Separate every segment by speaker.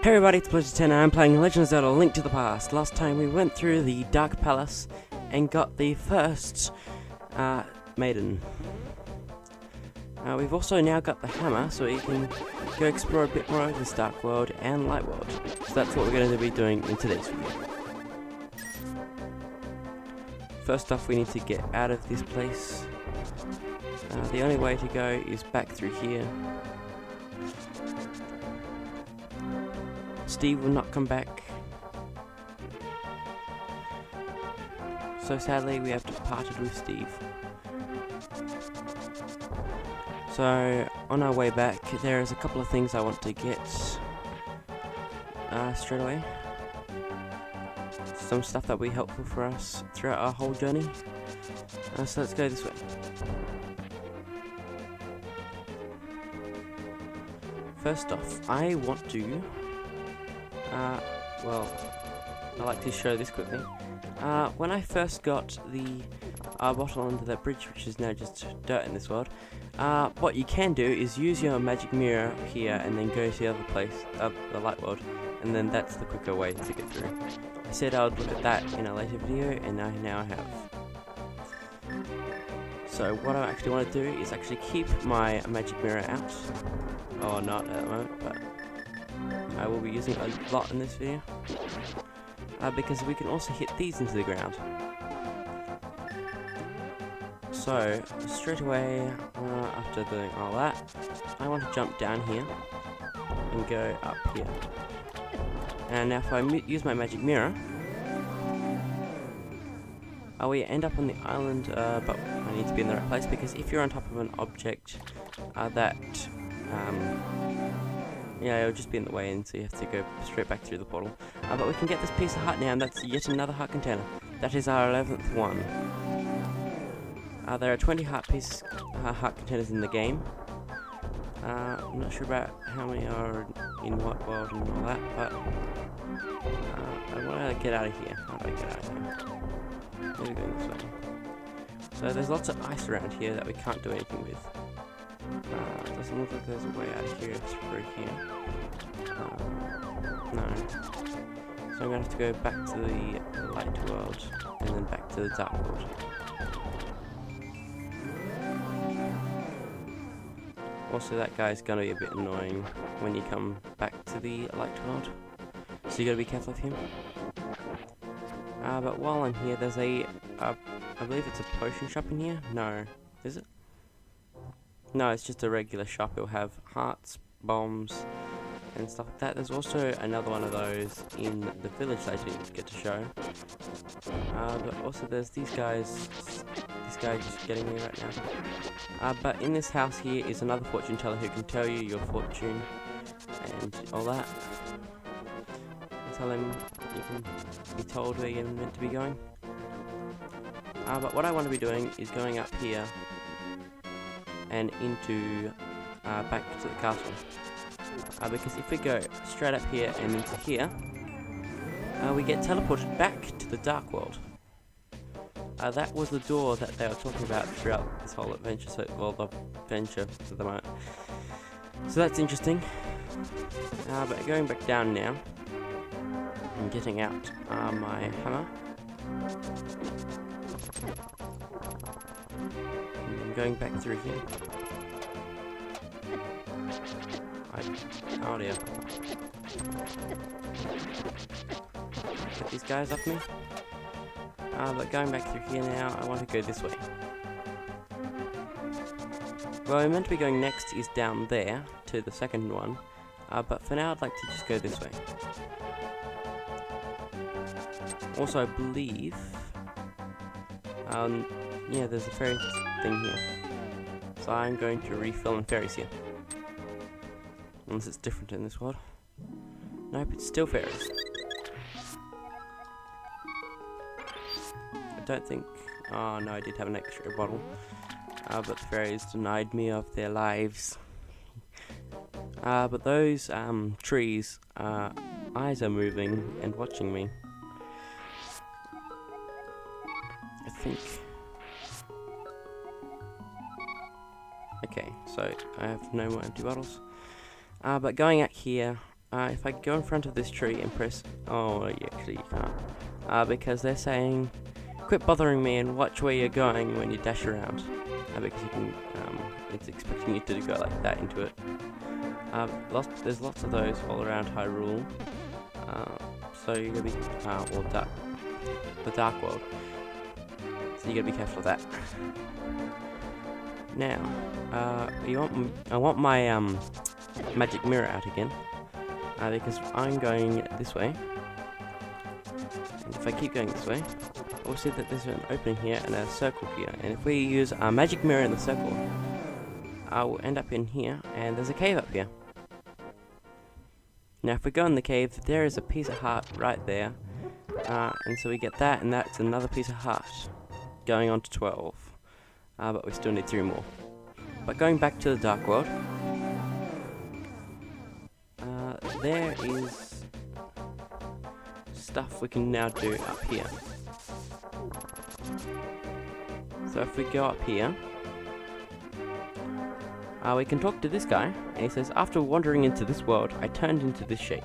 Speaker 1: Hey everybody, it's Pleasure10 and I'm playing Legend of Zelda: Link to the Past. Last time we went through the Dark Palace and got the first maiden. We've also now got the hammer, so we can go explore a bit more of this Dark World and Light World. So that's what we're going to be doing in today's video. First off, we need to get out of this place. The only way to go is back through here. Steve will not come back. So sadly we have departed with Steve. So on our way back there is a couple of things I want to get straight away. Some stuff that will be helpful for us throughout our whole journey. So let's go this way. First off, I want to well, I like to show this quickly. When I first got the bottle under that bridge, which is now just dirt in this world, what you can do is use your magic mirror here and then go to the other place, the light world, and then that's the quicker way to get through. I said I would look at that in a later video, and I now have. So what I actually want to do is actually keep my magic mirror out, or not at the moment, but I will be using it a lot in this video, because we can also hit these into the ground. So, straight away, after doing all that, I want to jump down here and go up here. And now if I use my magic mirror, we end up on the island, but I need to be in the right place, because if you're on top of an object yeah, it'll just be in the way, and so you have to go straight back through the portal. But we can get this piece of heart now, and that's yet another heart container. That is our 11th one. There are 20 heart containers in the game. I'm not sure about how many are in what world and all that, but I want to get out of here. How do I get out of here? Maybe going this way. So there's lots of ice around here that we can't do anything with. Doesn't look like there's a way out of here through here. No. So I'm going to have to go back to the light world and then back to the dark world. Also, that guy's going to be a bit annoying when you come back to the light world, so you got to be careful of him. But while I'm here, there's I believe it's a potion shop in here. No, is it? No, it's just a regular shop. It'll have hearts, bombs, and stuff like that. There's also another one of those in the village that I didn't get to show. But also there's these guys. This guy just getting me right now. But in this house here is another fortune teller who can tell you your fortune and all that. Tell him you can be told where you're meant to be going. But what I want to be doing is going up here and into back to the castle, because if we go straight up here and into here, we get teleported back to the dark world. That was the door that they were talking about throughout this whole adventure, the adventure at the moment. So that's interesting. But going back down now, I'm getting out my hammer. I'm going back through here. Oh dear. Get these guys off me. But going back through here now, I want to go this way. Where we're meant to be going next is down there, to the second one. But for now I'd like to just go this way. Also I believe, yeah, there's a fairy thing here. So I'm going to refill in fairies here. Unless it's different in this world. Nope, it's still fairies. I don't think... Oh no, I did have an extra bottle. But the fairies denied me of their lives. But those trees, eyes are moving and watching me. I think... Okay, so I have no more empty bottles. But going out here, if I go in front of this tree and press... Oh, actually you can't. Because they're saying, quit bothering me and watch where you're going when you dash around. Because you can, it's expecting you to go like that into it. There's lots of those all around Hyrule. So you're gonna be, the Dark World. So you gotta be careful of that. Now, I want my magic mirror out again, because I'm going this way. And if I keep going this way, we'll see that there's an opening here and a circle here. And if we use our magic mirror in the circle, we'll end up in here, and there's a cave up here. Now if we go in the cave, there is a piece of heart right there, and so we get that, and that's another piece of heart, going on to 12, but we still need 3 more. But going back to the Dark World, there is stuff we can now do up here. So if we go up here, we can talk to this guy, and he says, after wandering into this world, I turned into this shape.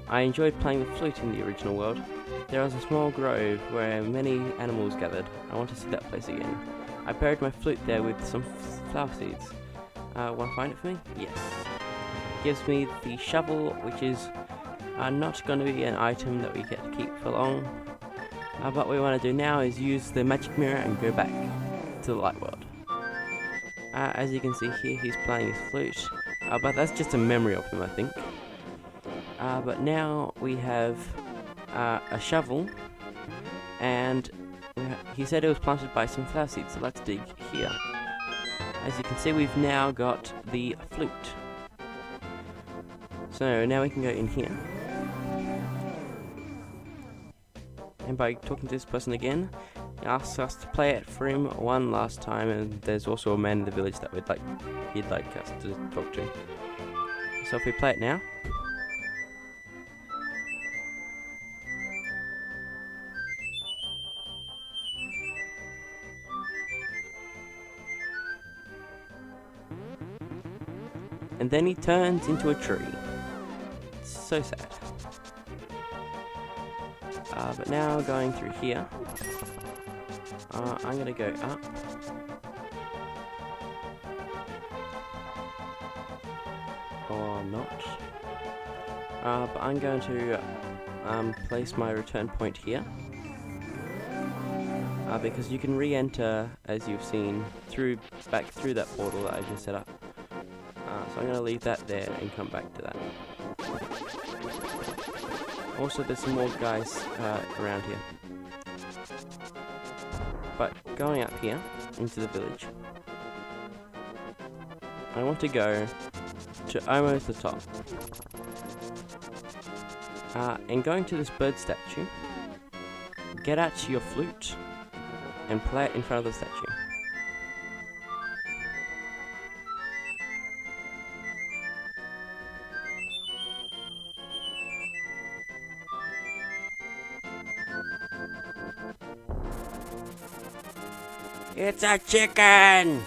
Speaker 1: I enjoyed playing the flute in the original world. There was a small grove where many animals gathered. I want to see that place again. I buried my flute there with some flower seeds. Want to find it for me? Yes. Gives me the shovel, which is not going to be an item that we get to keep for long. What we want to do now is use the magic mirror and go back to the light world. As you can see here, he's playing his flute, but that's just a memory of him, I think. But now we have a shovel, and he said it was planted by some flower seeds, so let's dig here. As you can see, we've now got the flute. So now we can go in here. And by talking to this person again, he asks us to play it for him one last time, and there's also a man in the village that he'd like us to talk to. So if we play it now. And then he turns into a tree. It's so sad. But now going through here, I'm gonna go up. Or not. But I'm going to place my return point here. Because you can re-enter, as you've seen, back through that portal that I just set up. So I'm going to leave that there and come back to that. Also, there's some more guys around here. But going up here into the village, I want to go to almost the top. And going to this bird statue, get out your flute and play it in front of the statue. It's a chicken!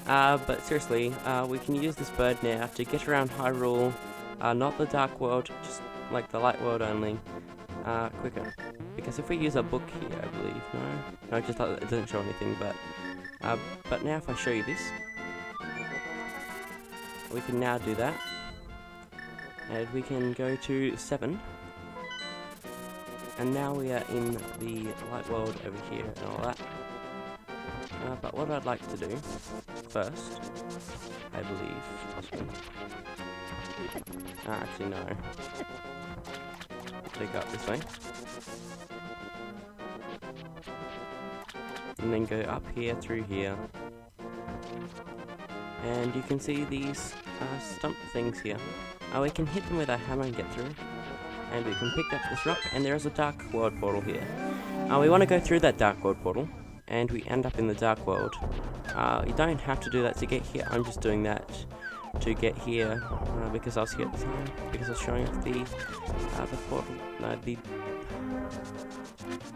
Speaker 1: But seriously, we can use this bird now to get around Hyrule, not the Dark World, just like the Light World only, quicker. Because if we use a book here, I believe, no, just it doesn't show anything, but now if I show you this, we can now do that, and we can go to 7, and now we are in the Light World over here and all that. But what I'd like to do first, I believe, possibly. Actually no. So go up this way. And then go up here, through here. And you can see these stump things here. We can hit them with a hammer and get through. And we can pick up this rock, and there is a Dark World portal here. We want to go through that Dark World portal, and we end up in the Dark World. You don't have to do that to get here. I'm just doing that to get here because I was here at the time, because I was showing off the portal,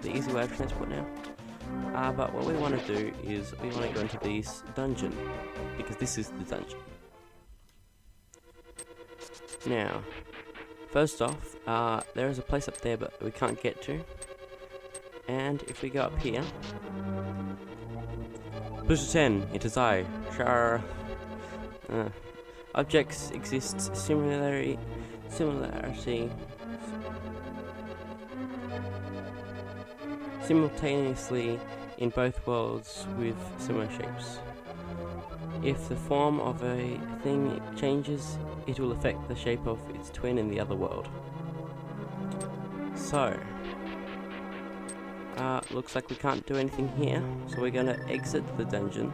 Speaker 1: the easy way of transport now. But what we want to do is we want to go into this dungeon, because this is the dungeon. Now, first off, there is a place up there but we can't get to. And if we go up here, push 10, it is I, Char. Objects exist similarity simultaneously in both worlds with similar shapes. If the form of a thing changes, it will affect the shape of its twin in the other world. So, looks like we can't do anything here, so we're going to exit the dungeon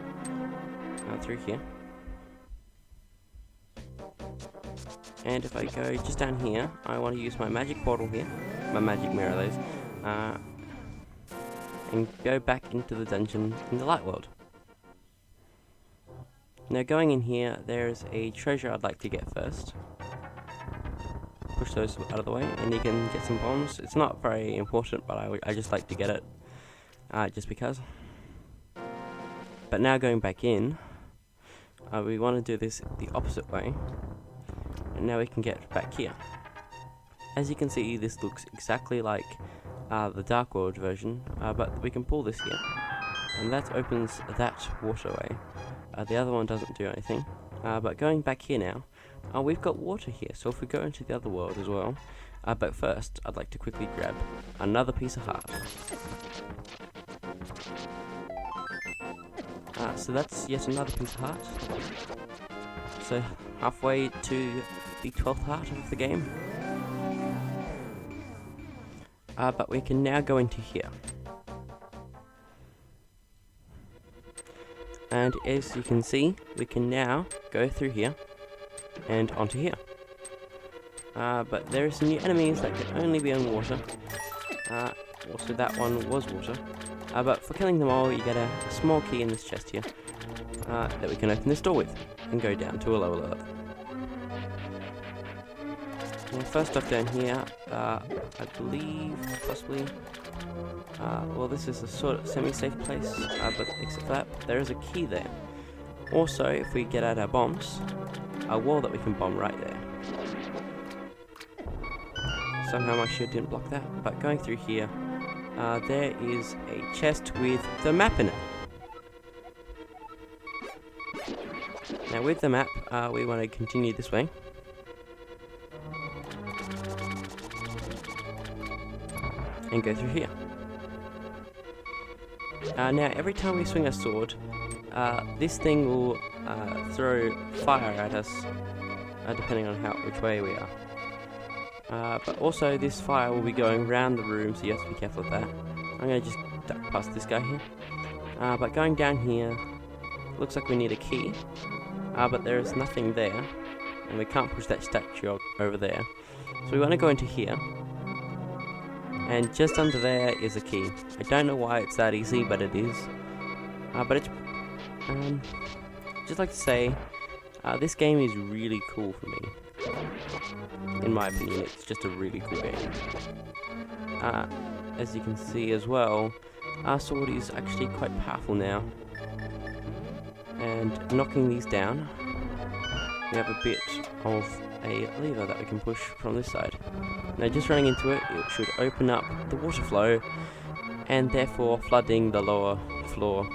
Speaker 1: through here. And if I go just down here, I want to use my magic portal here, my magic mirror that is, and go back into the dungeon in the light world. Now going in here, there's a treasure I'd like to get first. Push those out of the way, and you can get some bombs. It's not very important, but I just like to get it, just because. But now going back in, we want to do this the opposite way. And now we can get back here. As you can see, this looks exactly like the Dark World version, but we can pull this here, and that opens that waterway. The other one doesn't do anything, but going back here now, we've got water here, so if we go into the other world as well, but first I'd like to quickly grab another piece of heart. So that's yet another piece of heart. So halfway to the 12th heart of the game. But we can now go into here. And as you can see, we can now go through here and onto here. But there are some new enemies that can only be on water. Also that one was water. But for killing them all, you get a small key in this chest here that we can open this door with and go down to a lower level. Now first off down here, I believe, possibly, well this is a sort of semi-safe place, but except for that, there is a key there. Also, if we get out our bombs, a wall that we can bomb right there. Somehow my shield didn't block that, but going through here, there is a chest with the map in it. Now with the map, we want to continue this way. And go through here. Now every time we swing a sword, this thing will throw fire at us, depending on which way we are. But also this fire will be going around the room, so you have to be careful of that. I'm going to just duck past this guy here. But going down here, looks like we need a key, but there is nothing there, and we can't push that statue over there. So we want to go into here. And just under there is a key. I don't know why it's that easy, but it is. But it's... just like to say, this game is really cool for me. In my opinion, it's just a really cool game. As you can see as well, our sword is actually quite powerful now. And knocking these down, we have a bit of a lever that we can push from this side. Now just running into it, it should open up the water flow and therefore flooding the lower floor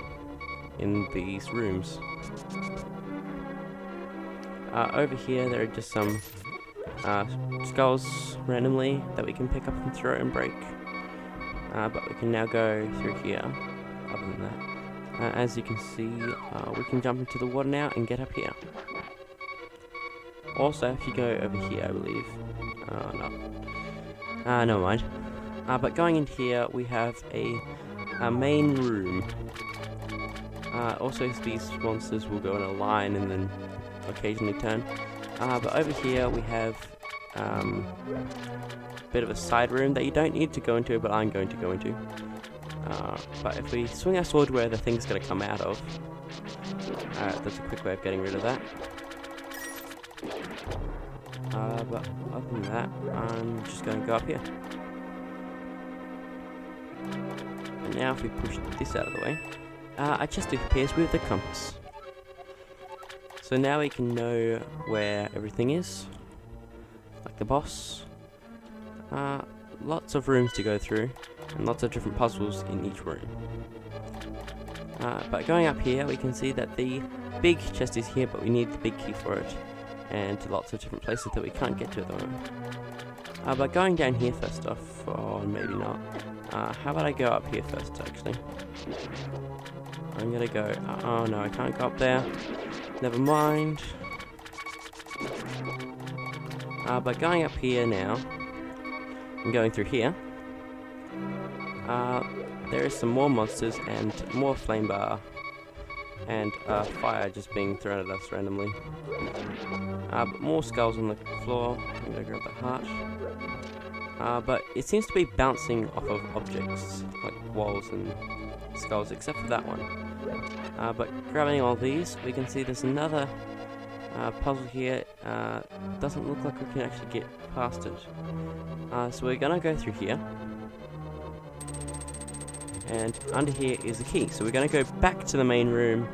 Speaker 1: in these rooms. Over here there are just some skulls randomly that we can pick up and throw and break. But we can now go through here. Other than that, as you can see, we can jump into the water now and get up here. Also, if you go over here, I believe. No. Never mind. But going in here, we have a main room. Also, these monsters will go in a line and then occasionally turn. But over here, we have a bit of a side room that you don't need to go into, but I'm going to go into. But if we swing our sword where the thing's going to come out of, that's a quick way of getting rid of that. But other than that, I'm just going to go up here. And now if we push this out of the way, a chest appears with the compass. So now we can know where everything is. like the boss. Lots of rooms to go through, and lots of different puzzles in each room. But going up here, we can see that the big chest is here, but we need the big key for it, and lots of different places that we can't get to at the moment. But going down here first off, or maybe not. How about I go up here first, actually? I'm gonna go, oh no, I can't go up there. Never mind. But going up here now, and going through here, there is some more monsters and more flame bar and fire just being thrown at us randomly. But more skulls on the floor. I'm gonna grab the heart. But it seems to be bouncing off of objects like walls and skulls, except for that one. But grabbing all these, we can see there's another puzzle here. Doesn't look like we can actually get past it. So we're gonna go through here, and under here is the key. So we're gonna go back to the main room,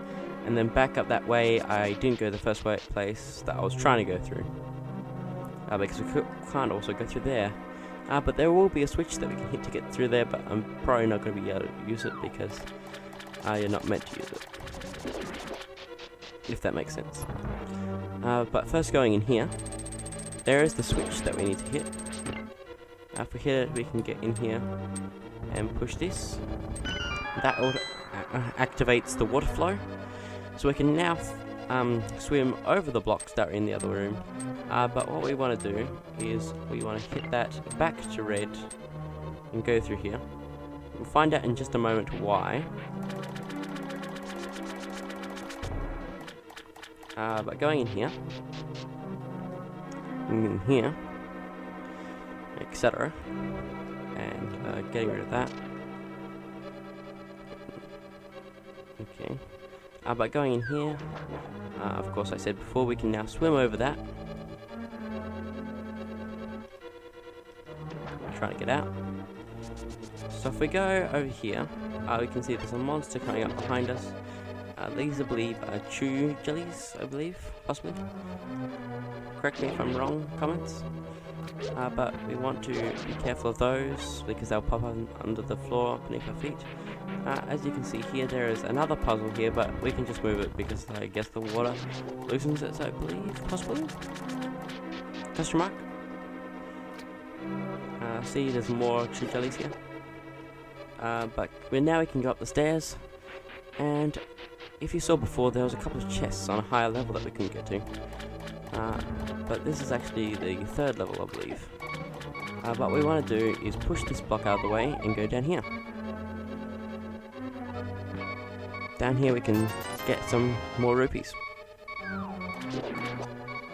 Speaker 1: and then back up that way. I didn't go the first place that I was trying to go through, because we can't also go through there. But there will be a switch that we can hit to get through there, but I'm probably not going to be able to use it because you're not meant to use it, if that makes sense. But first, going in here, there is the switch that we need to hit. If we hit it, we can get in here and push this. That activates the water flow, so we can now swim over the blocks that are in the other room. But what we want to do is we want to hit that back to red and go through here. We'll find out in just a moment why. But going in here, etc., and getting rid of that. Okay. But going in here, of course I said before, we can now swim over that. Trying to get out. So if we go over here, we can see there's a monster coming up behind us. These, I believe, are chew jellies, I believe, possibly. Correct me if I'm wrong, comments. But we want to be careful of those, because they'll pop up under the floor beneath our feet. As you can see here, there is another puzzle here, but we can just move it because I guess the water loosens it, I believe, possibly? Question mark? See, there's more chew jellies here. But now we can go up the stairs, and if you saw before, there was a couple of chests on a higher level that we couldn't get to. But this is actually the third level, I believe. What we want to do is push this block out of the way and go down here. Down here we can get some more rupees.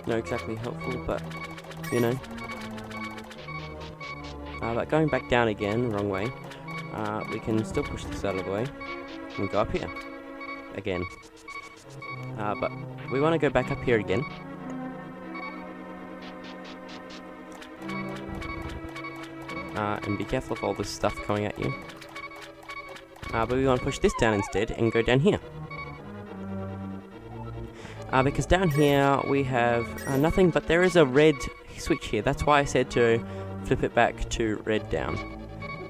Speaker 1: Not exactly helpful, but you know. But going back down again, wrong way, we can still push this out of the way and go up here again. But we want to go back up here again. And be careful of all this stuff coming at you. But we want to push this down instead and go down here. Because down here we have nothing, but there is a red switch here. That's why I said to flip it back to red down.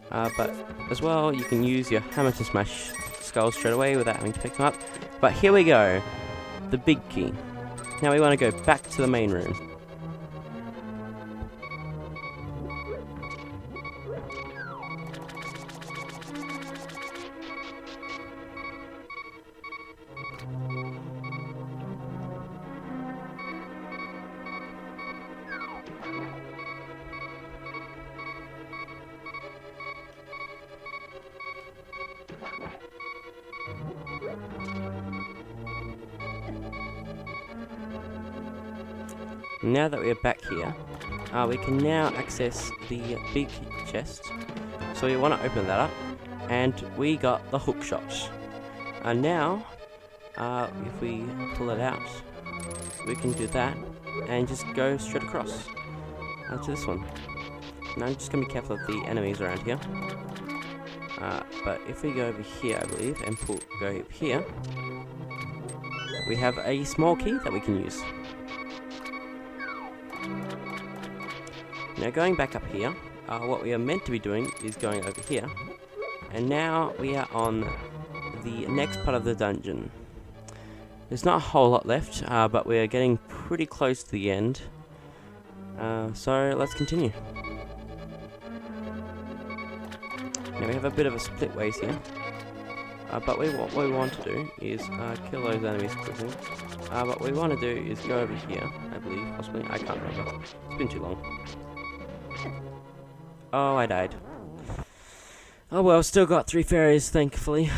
Speaker 1: But as well, you can use your hammer to smash skulls straight away without having to pick them up. But here we go, the big key. Now we want to go back to the main room. Now that we're back here, we can now access the big chest. So we want to open that up, and we got the hook shot. And now, if we pull it out, we can do that and just go straight across to this one. Now I'm just going to be careful of the enemies around here. But if we go over here, I believe, and go over here, we have a small key that we can use. Now going back up here, what we are meant to be doing is going over here. And now we are on the next part of the dungeon. There's not a whole lot left, but we're getting pretty close to the end. So let's continue. Now we have a bit of a split ways here. But what we want to do is kill those enemies quickly. But what we want to do is go over here, I believe, possibly. I can't remember. It's been too long. Oh, I died. Oh well, still got 3 fairies, thankfully.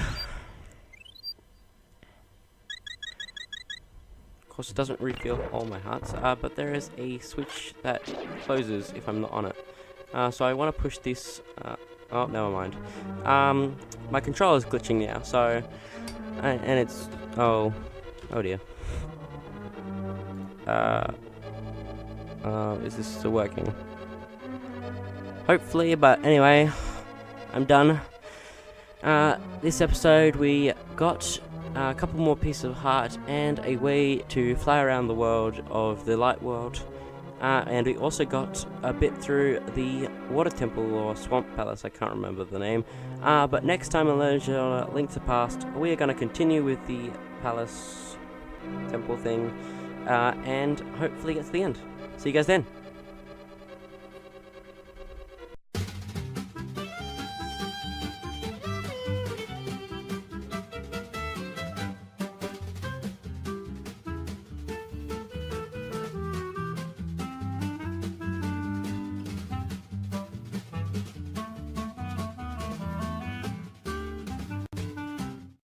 Speaker 1: Of course, it doesn't refill all my hearts, but there is a switch that closes if I'm not on it. So I want to push this... oh, never mind. My controller's glitching now, so... and it's... oh dear. Is this still working? Hopefully, but anyway, I'm done. This episode we got a couple more pieces of heart and a way to fly around the world of the light world. And we also got a bit through the water temple or swamp palace, I can't remember the name. But next time on Legend Link to the Past, we are going to continue with the palace temple thing and hopefully get to the end. See you guys then.